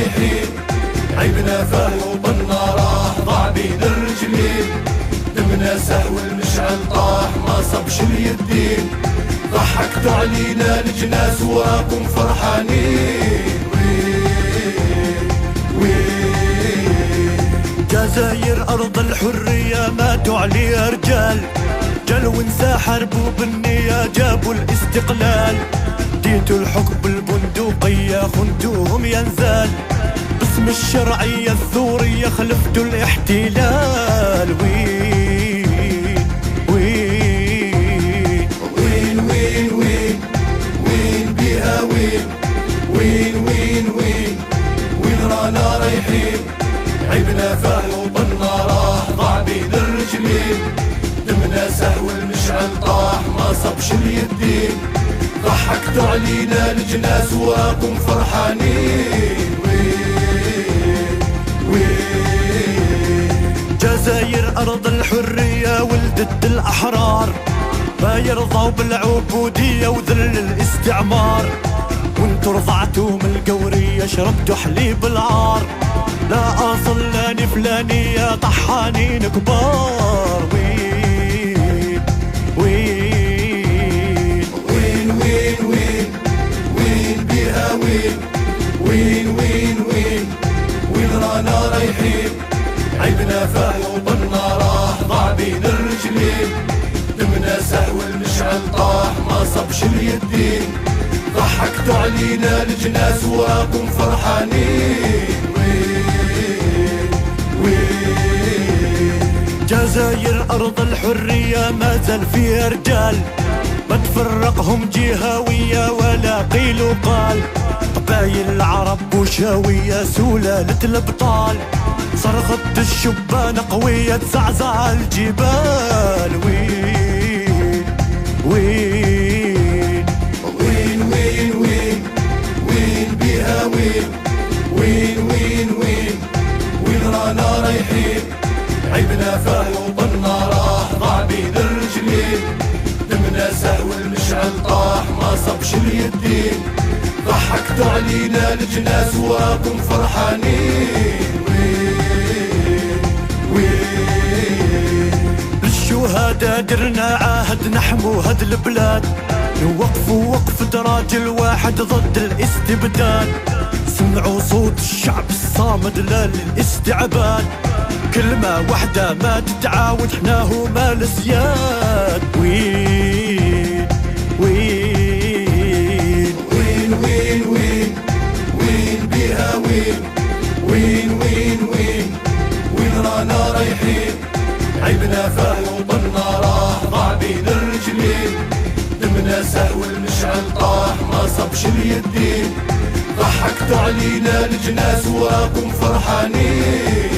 رايحين، عيبنا فهو وطنا راح ضاع بين الرجلين، دمنا سهو المشعل طاح ما صبش اليدين، ضحكتوا علينا الجناس وراكم فرحانين. جزاير أرض الحرية ماتوا عليها رجال، جلو انساحر بالنية جابوا الاستقلال، ديتوا الحكم بالبندقية خنتوهم ينزال، باسم الشرعية الثورية خلفتوا الاحتلال. وين وين وين وين وين وين بيها وين وين وين وين وين رانا رايحين، عيبنا فهو وطنا راح ضاع بين الرجلين، دمنا سهو المشعل طاح ما صبش اليدين، ضحكتوا علينا الجناس وراكم فرحانين. وين وين جزاير أرض الحرية ولدت الأحرار، ما يرضوا بالعبودية وذل الاستعمار، وانتو رضعتوا من القورية شربتوا حليب العار، لا أصل لا نفلانية طحانين كبار. وين وين وين وين وين وين بيها وين وين وين وين وين رانا رايحين، عيبنا فهو وطنا راح ضاع بين الرجلين، دمنا سهو المشعل طاح ما صبش اليدين، ضحكتوا علينا الجناس وراكم فرحانين. وين وين جزاير أرض الحرية ما زال فيها رجال، ما تفرقهم جهوية ولا قيل وقال، قبايل العرب وشاوية سلالة الأبطال، صرخت الشبان قوية تزعزع الجبال. وين وين وين وين وين وين بيها وين وين وين وين وين رانا رايحين، عيبنا فهو وطنا راح ضاع بين الرجلين، دمنا سهو المشعل طاح ما صبش اليدين، ضحكتوا علينا الجناس وراكم فرحانين. وين وين بالشهداء درنا عهد نحمو هاد البلاد، نوقفوا وقفة راجل واحد ضد الاستبداد، سمعوا صوت الشعب الصامد لا للاستعباد، كلمة واحدة ما تتعاود حنا هما السياد. وين وين وين وين وين وين بيها وين وين وين وين وين رانا رايحين، عيبنا فهو وطنا راح ضاع بين الرجلين، دمنا سهو المشعل طاح ما صبش اليدين، ضحكتوا علينا الجناس وراكم فرحانين.